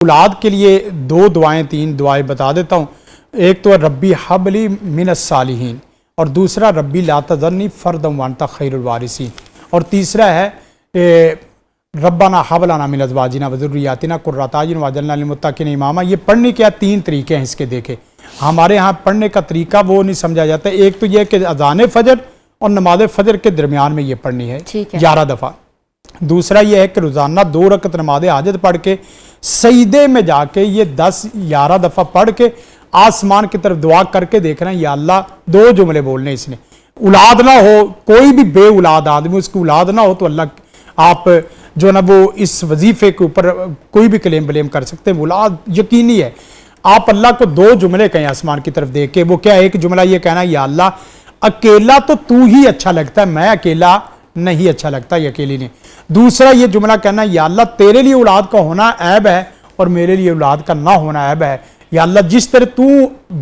اولاد کے لیے دو دعائیں تین دعائیں بتا دیتا ہوں. ایک تو ربی حبلی من الصالحین اور دوسرا ربی لا تذرنی فردا وانت خیر الوارثین اور تیسرا ہے ربنا حب لنا من ازواجنا وذریاتنا قرۃ اعین واجعلنا للمتقین اماما. یہ پڑھنے کے تین طریقے ہیں اس کے. دیکھیں ہمارے ہاں پڑھنے کا طریقہ وہ نہیں سمجھا جاتا. ایک تو یہ کہ اذان فجر اور نماز فجر کے درمیان میں یہ پڑھنی ہے 11 دفعہ. دوسرا یہ ہے کہ روزانہ 2 رکعت نماز حاجت پڑھ کے سجدے میں جا کے یہ 10-11 دفعہ پڑھ کے آسمان کی طرف دعا کر کے دیکھنا ہے یا اللہ 2 جملے بولنے اس نے. اولاد نہ ہو, کوئی بھی بے اولاد آدمی اس کی اولاد نہ ہو تو اللہ آپ جو نا وہ اس وظیفے کے اوپر کوئی بھی کلیم بلیم کر سکتے ہیں. اولاد یقینی ہے. آپ اللہ کو 2 جملے کہیں آسمان کی طرف دیکھ کے. وہ کیا, ایک جملہ یہ کہنا یا اللہ اکیلا تو ہی اچھا لگتا ہے, میں اکیلا نہیں اچھا لگتا یہ اکیلی نہیں. دوسرا یہ جملہ کہنا یا اللہ تیرے لیے اولاد کا ہونا عیب ہے اور میرے لیے اولاد کا نہ ہونا عیب ہے. یا اللہ جس طرح تو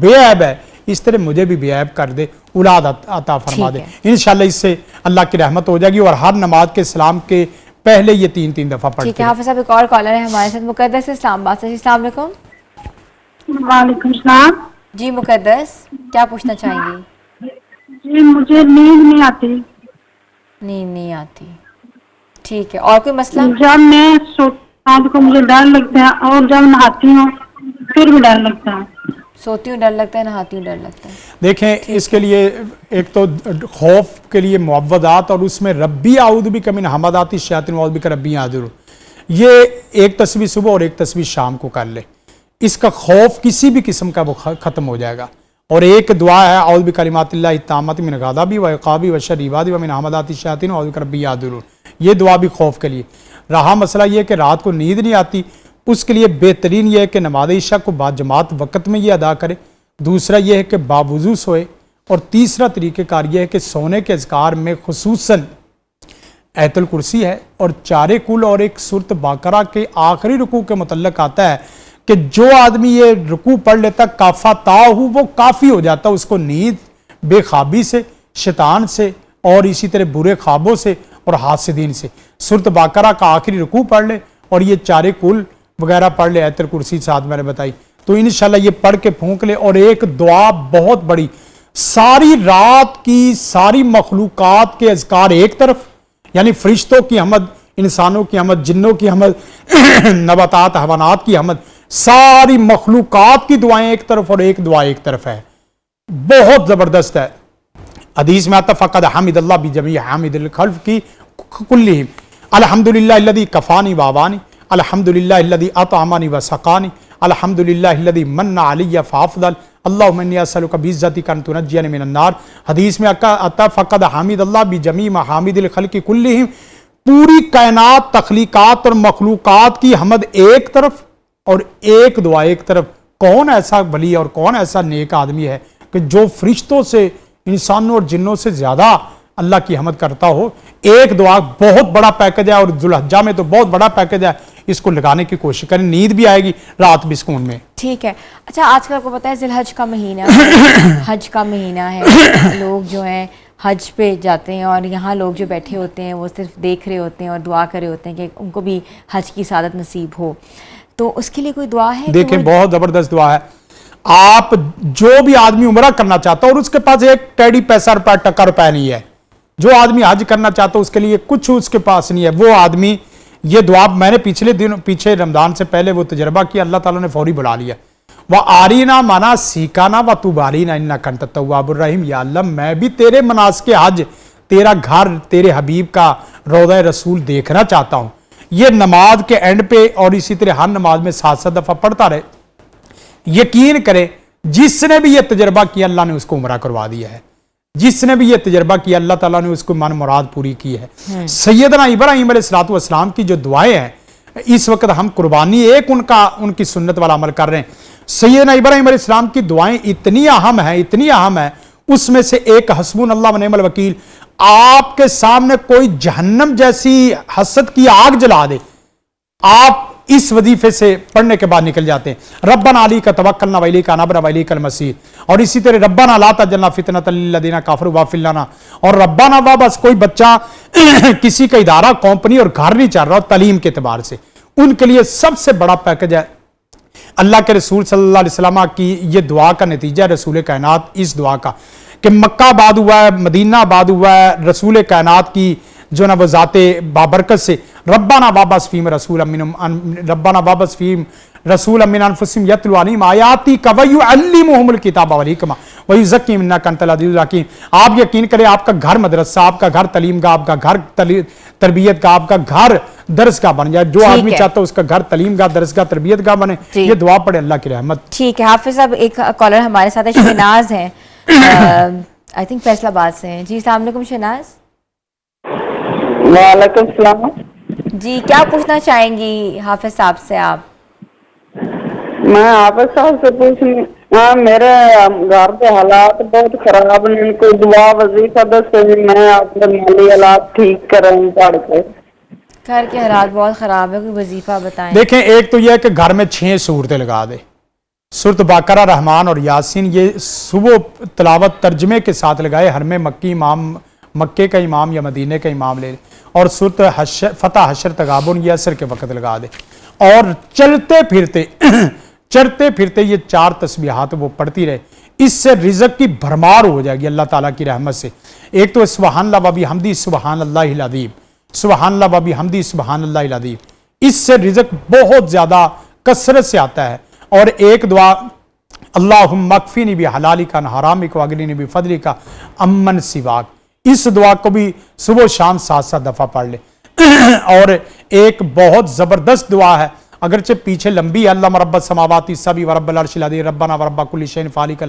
بے عیب ہے اس طرح مجھے بھی بے عیب کر دے, اولاد عطا فرما دے. انشاءاللہ اس سے اللہ کی رحمت ہو جائے گی. اور ہر نماز کے سلام کے پہلے یہ 3 دفعہ پڑھتے ہیں. ٹھیک ہے حافظ صاحب, ایک اور کالر ہے ہمارے ساتھ مقدس اسلام آباد سے. السلام علیکم. وعلیکم السلام. جی مقدس, کیا پوچھنا چاہیں گی؟ جی مجھے نیند نہیں آتی. نیند نہیں آتی, ٹھیک ہے. اور کوئی مسئلہ؟ جب میں رات کو مجھے ڈر لگتا ہے اور جب نہاتی ہوں پھر بھی ڈر لگتا ہے. سوتی ہوں ڈر لگتا ہے, نہاتی ہوں ڈر لگتا ہے. دیکھیں اس کے لیے ایک تو خوف کے لیے معوذات اور اس میں ربی اعوذ بک من ہمزات الشیاطین واعوذ بک ربی یحضرون, یہ ایک تسبیح صبح اور ایک تسبیح شام کو کر لے. اس کا خوف کسی بھی قسم کا وہ ختم ہو جائے گا. اور ایک دعا ہے اعوذ بکلمات اللہ التامات من غضبہ وعقابہ وشر عبادہ ومن ہمزات الشیاطین واعوذ بک ربی یحضرون. یہ دعا بھی خوف کے لیے. رہا مسئلہ یہ کہ رات کو نیند نہیں آتی, اس کے لیے بہترین یہ ہے کہ نماز عشاء کو بعد جماعت وقت میں یہ ادا کرے. دوسرا یہ ہے کہ باوضو سوئے. اور تیسرا طریقہ کار یہ ہے کہ سونے کے اذکار میں خصوصاً آیت الکرسی ہے اور 4 کل اور ایک سورۃ بقرہ کے آخری رکوع کے متعلق آتا ہے کہ جو آدمی یہ رکوع پڑھ لیتا کافہ تاہو, وہ کافی ہو جاتا اس کو نیند, بے خوابی سے, شیطان سے اور اسی طرح برے خوابوں سے اور حاسدین سے. سورۃ بقرہ کا آخری رکوع پڑھ لے اور یہ 4 کل وغیرہ پڑھ لے, آیت الکرسی ساتھ میں نے بتائی, تو انشاءاللہ یہ پڑھ کے پھونک لے. اور ایک دعا بہت بڑی, ساری رات کی ساری مخلوقات کے اذکار ایک طرف, یعنی فرشتوں کی حمد, انسانوں کی حمد, جنوں کی حمد, نباتات حیوانات کی حمد, ساری مخلوقات کی دعائیں ایک طرف اور ایک دعا ایک طرف ہے. بہت زبردست ہے. حدیث میں آتا فقد حمد اللہ بجمیع حامد الخلق کی کلہم الحمدللہ الذی کفانی وآوانی الحمدللہ الذی اطعمانی وسقانی الحمدللہ الذی من علی فافضل اللہم انی اسألک بعزتک ان تنجینی من النار. حدیث میں آتا فقد حمد اللہ بجمیع محامد الخلق کلہم, پوری کائنات تخلیقات اور مخلوقات کی حمد ایک طرف اور ایک دعا ایک طرف. کون ایسا ولی اور کون ایسا نیک آدمی ہے کہ جو فرشتوں سے, انسانوں اور جنوں سے زیادہ اللہ کی حمد کرتا ہو. ایک دعا بہت بڑا پیکج ہے اور ذوالحجہ میں تو بہت بڑا پیکج ہے, اس کو لگانے کی کوشش کریں, نیند بھی آئے گی, رات بھی سکون میں. ٹھیک ہے. اچھا آج کل آپ کو پتہ ہے ذی الحج کا مہینہ حج کا مہینہ ہے. لوگ جو ہیں حج پہ جاتے ہیں اور یہاں لوگ جو بیٹھے ہوتے ہیں وہ صرف دیکھ رہے ہوتے ہیں اور دعا کر رہے ہوتے ہیں کہ ان کو بھی حج کی سعادت نصیب ہو. تو اس کے لیے کوئی دعا ہے؟ دیکھیں بہت زبردست دعا ہے. آپ جو بھی آدمی عمرہ کرنا چاہتا ہے اور اس کے پاس ایک ٹیڑی پیسہ روپے ٹکا روپے نہیں ہے, جو آدمی حج کرنا چاہتا ہے اس کے لیے کچھ اس کے پاس نہیں ہے, وہ آدمی یہ دعا, میں نے پیچھے رمضان سے پہلے وہ تجربہ کیا, اللہ تعالیٰ نے فوری بلا لیا. وَآرِنَا مَنَاسِکَنَا وَتُبْ عَلَيْنَا إِنَّكَ أَنْتَ التَّوَّابُ الرَّحِيمُ. یا اللہ میں بھی تیرے مناسک حج, تیرا گھر, تیرے حبیب کا روضہ رسول دیکھنا چاہتا ہوں. یہ نماز کے اینڈ پہ اور اسی طرح ہر نماز میں 7 دفعہ پڑھتا رہے. یقین کرے جس نے بھی یہ تجربہ کیا اللہ نے اس کو عمرہ کروا دیا ہے. جس نے بھی یہ تجربہ کیا اللہ تعالیٰ نے اس کو من مراد پوری کی ہے. سیدنا ابراہیم علیہ السلام کی جو دعائیں ہیں, اس وقت ہم قربانی ایک ان کی سنت والا عمل کر رہے ہیں. سیدنا ابراہیم علیہ السلام کی دعائیں اتنی اہم ہیں, اس میں سے ایک حسبنا اللہ ونعم الوکیل. آپ کے سامنے کوئی جہنم جیسی حسد کی آگ جلا دے, آپ اس وظیفے سے پڑھنے کے بعد نکل جاتے ہیں. ربنا علیک توکلنا والیک انبنا والیک المصیر. اور اسی طرح ربنا لا تجعلنا فتنۃ للذین کفروا واغفر لنا. اور ربنا بس کوئی بچہ کسی کا ادارہ, کمپنی اور گھر نہیں چل رہا تعلیم کے اعتبار سے, ان کے لیے سب سے بڑا پیکج ہے اللہ کے رسول صلی اللہ علیہ وسلم کی یہ دعا کا نتیجہ ہے رسول کائنات اس دعا کا کہ مکہ آباد ہوا ہے، مدینہ آباد ہوا ہے رسول کائنات کی جو نا وہ ذات بابرکت سے ربنا وابعث فیہم رسولا من انفسہم یتلو علیہم آیاتک ویعلمہم الکتاب والحکمہ ویزکیہم انک انت العزیز الحکیم۔ آپ یقین کریں آپ کا گھر مدرسہ، آپ کا گھر تعلیم گاہ، آپ کا گھر تربیت گاہ، آپ کا گھر درس گاہ بن جائے۔ جو آدمی چاہتا ہے اس کا گھر تعلیم گاہ، درس گاہ، تربیت گاہ بنے، یہ دعا پڑھے اللہ کی رحمت۔ ٹھیک ہے حافظ صاحب، ایک کالر ہمارے ساتھ ہے، شہناز ہیں، آئی تھنک فیصل آباد سے ہیں۔ جی السلام علیکم شہناز۔ وعلیکم السلام۔ جی کیا پوچھنا چاہیں گی حافظ صاحب سے آپ؟ میں حافظ صاحب سے پوچھنی، میرے گھر کے حالات بہت خراب ہیں، ان کو دعا وظیفہ دستے میں اپنے مالی حالات ٹھیک کریں پڑھ کے۔ گھر کے حالات بہت خراب ہے، کوئی وظیفہ بتائیں۔ دیکھیں ایک تو یہ ہے کہ گھر میں 6 سورتیں لگا دے، سورت باقرہ، رحمان اور یاسین، یہ صبح تلاوت ترجمے کے ساتھ لگائے، ہر میں مکے کا امام یا مدینے کا امام لے، اور سورت فتح، حشر، تغابن یہ عصر کے وقت لگا دے، اور چلتے پھرتے یہ 4 تسبیحات وہ پڑھتی رہے، اس سے رزق کی بھرمار ہو جائے گی اللہ تعالیٰ کی رحمت سے۔ ایک تو سبحان اللہ و بحمدہ سبحان اللہ العظیم، سبحان اللہ و بحمدہ سبحان اللہ العظیم، اس سے رزق بہت زیادہ کثرت سے آتا ہے۔ اور ایک دعا اللہم اکفینی بحلالک عن حرامک واغنینی بفضلک عمن سواک، اس دعا کو بھی صبح و شام 7 دفعہ پڑھ لے۔ اور ایک بہت زبردست دعا ہے، اگرچہ پیچھے لمبی ہے، اللہ رب السماوات السبع ورب العرش العظیم ربنا ورب کل شیء فالق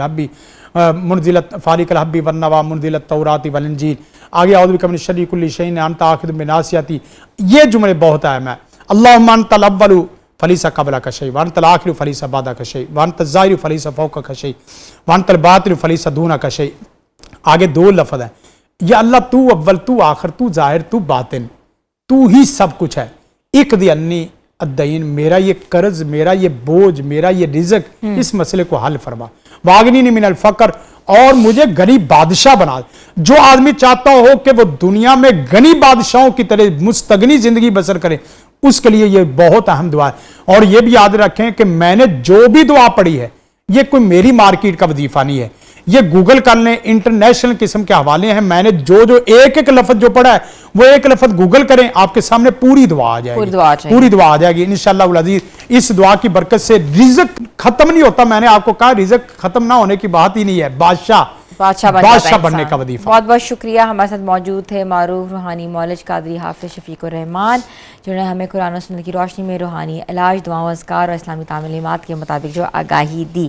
الحب والنوى منزل التوراۃ والانجیل، آگے اعوذ بک من شر کل شیء انت آخذ بناصیتی، یہ جملے بہت اہم ہیں۔ اللہم انت الاول فلیس قبلک شیء وانت الآخر فلیس بعدک شیء وانت الظاہر فلیس فوقک شیء وانت الباطن فلیس دونک شیء، آگے 2 لفظ ہیں، یا اللہ تو اول، تو آخر، تو ظاہر، تو باطن، تو ہی سب کچھ ہے، اقضی عنی الدین، میرا یہ قرض، میرا یہ بوجھ، میرا یہ رزق، اس مسئلے کو حل فرما، واغنینی من الفقر، اور مجھے غنی بادشاہ بنا۔ جو آدمی چاہتا ہو کہ وہ دنیا میں غنی بادشاہوں کی طرح مستغنی زندگی بسر کرے، اس کے لیے یہ بہت اہم دعا ہے۔ اور یہ بھی یاد رکھیں کہ میں نے جو بھی دعا پڑھی ہے یہ کوئی میری مارکیٹ کا وظیفہ نہیں ہے، یہ گوگل کر لیں، انٹرنیشنل قسم کے حوالے ہیں، میں نے جو ایک لفظ جو پڑھا ہے وہ ایک لفظ گوگل کریں، آپ کے سامنے پوری دعا آ جائے گی، پوری دعا آ جائے گی انشاءاللہ العزیز۔ اس دعا کی برکت سے رزق ختم نہیں ہوتا، میں نے آپ کو کہا رزق ختم نہ ہونے کی بات ہی نہیں ہے، بادشاہ بننے کا وظیفہ۔ بہت بہت شکریہ، ہمارے ساتھ موجود تھے معروف روحانی معالج قادری حافظ شفیق الرحمان، جنہوں نے ہمیں قرآن و سنت کی روشنی میں روحانی علاج، دعاؤں، اذکار اور اسلامی تعلیمات کے مطابق جو آگاہی دی۔